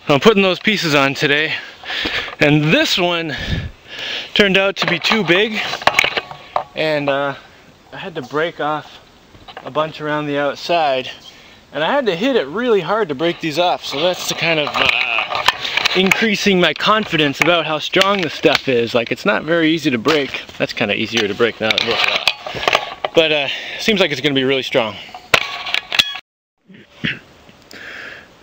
I'm putting those pieces on today, and this one turned out to be too big, and I had to break off a bunch around the outside, and I had to hit it really hard to break these off, so that's the kind of increasing my confidence about how strong this stuff is. Like, it's not very easy to break. That's kind of easier to break now, but seems like it's going to be really strong.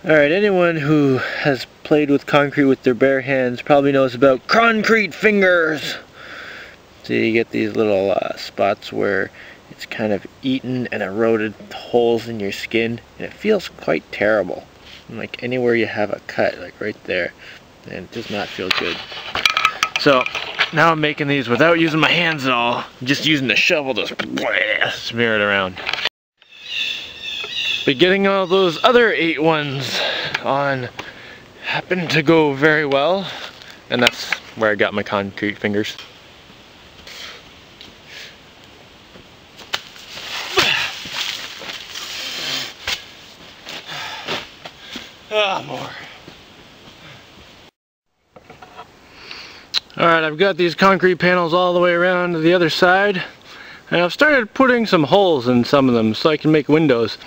Alright, anyone who has played with concrete with their bare hands probably knows about concrete fingers. So you get these little spots where it's kind of eaten and eroded holes in your skin, and it feels quite terrible. And like anywhere you have a cut, like right there, and it does not feel good. So now I'm making these without using my hands at all, just using the shovel to smear it around. But getting all those other 8 ones on happened to go very well, and that's where I got my concrete fingers. More. Alright, I've got these concrete panels all the way around to the other side, and I've started putting some holes in some of them so I can make windows.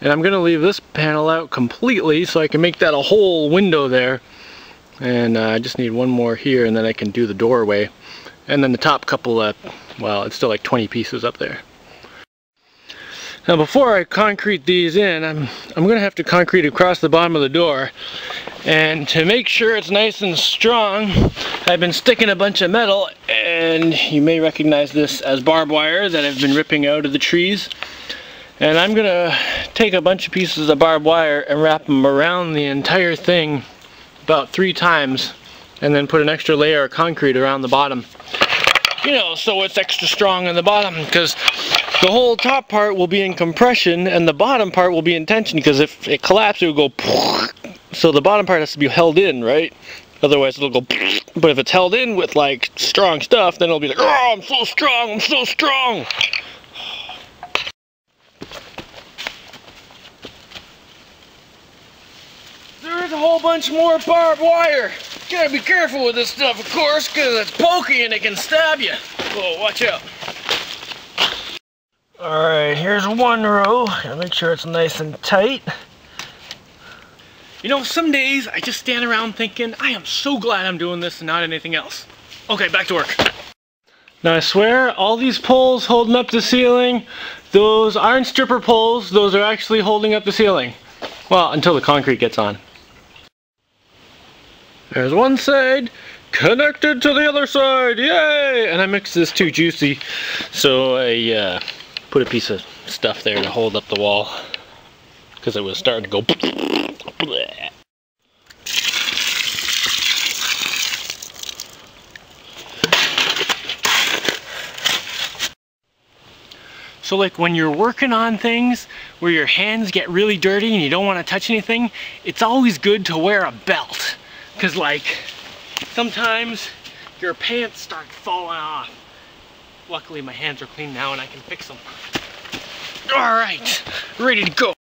And I'm going to leave this panel out completely so I can make that a whole window there. And I just need one more here, and then I can do the doorway. And then the top couple, well, it's still like 20 pieces up there. Now before I concrete these in, I'm going to have to concrete across the bottom of the door. And to make sure it's nice and strong, I've been sticking a bunch of metal, and you may recognize this as barbed wire that I've been ripping out of the trees. And I'm gonna take a bunch of pieces of barbed wire and wrap them around the entire thing about 3 times, and then put an extra layer of concrete around the bottom. You know, so it's extra strong on the bottom, because the whole top part will be in compression and the bottom part will be in tension, because if it collapses it will go. So the bottom part has to be held in, right? Otherwise it'll go. But if it's held in with like strong stuff, then it'll be like, oh, I'm so strong, I'm so strong. There's a whole bunch more barbed wire. Gotta be careful with this stuff, of course, because it's pokey and it can stab you. Whoa, watch out. Alright, here's one row. Gotta make sure it's nice and tight. You know, some days I just stand around thinking, I am so glad I'm doing this and not anything else. Okay, back to work. Now I swear, all these poles holding up the ceiling, those aren't stripper poles, those are actually holding up the ceiling. Well, until the concrete gets on. There's one side connected to the other side, yay! And I mixed this too juicy, so I put a piece of stuff there to hold up the wall, because it was starting to go bleh. So like when you're working on things where your hands get really dirty and you don't want to touch anything, it's always good to wear a belt. Because like, sometimes your pants start falling off. Luckily my hands are clean now and I can fix them. Alright, ready to go.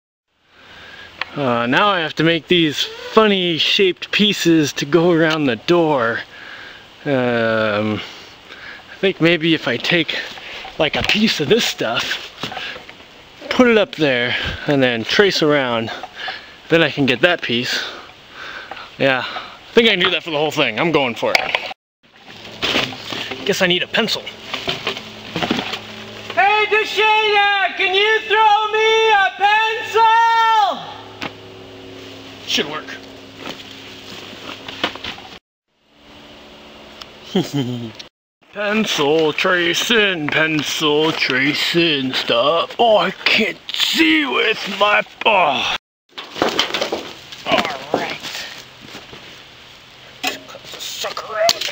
Now I have to make these funny shaped pieces to go around the door. I think maybe if I take like a piece of this stuff, put it up there, and then trace around, then I can get that piece. Yeah, I think I can do that for the whole thing. I'm going for it. Guess I need a pencil. Hey, Deshana, can you throw me a pencil? Should work. Pencil tracing stuff. Oh, I can't see with my... Oh. Alright. Let's cut the sucker out.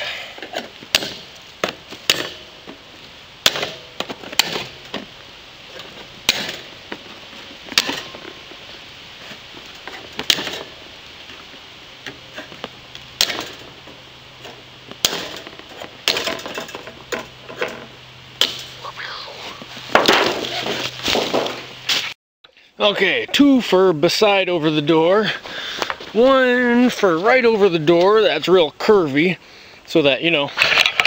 Okay, 2 for beside over the door. one for right over the door that's real curvy, so that, you know,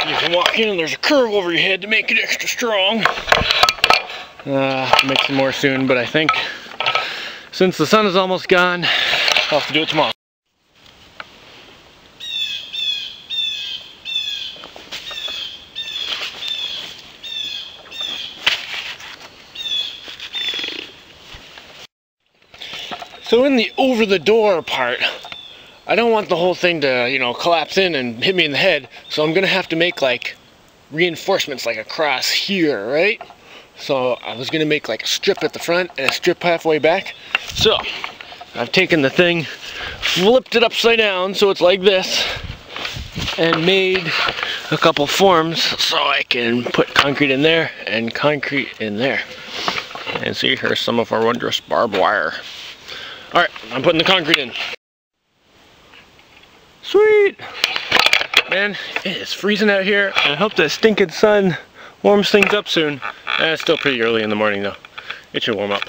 you can walk in and there's a curve over your head to make it extra strong. I'll make some more soon, but I think since the sun is almost gone, I'll have to do it tomorrow. So in the over the door part, I don't want the whole thing to, you know, collapse in and hit me in the head, so I'm gonna have to make like reinforcements like across here, right? So I was gonna make like a strip at the front and a strip halfway back. So I've taken the thing, flipped it upside down so it's like this, and made a couple forms so I can put concrete in there and concrete in there. And see, here's some of our wondrous barbed wire. Alright, I'm putting the concrete in. Sweet! Man, it is freezing out here. I hope that stinking sun warms things up soon. It's still pretty early in the morning though. It should warm up.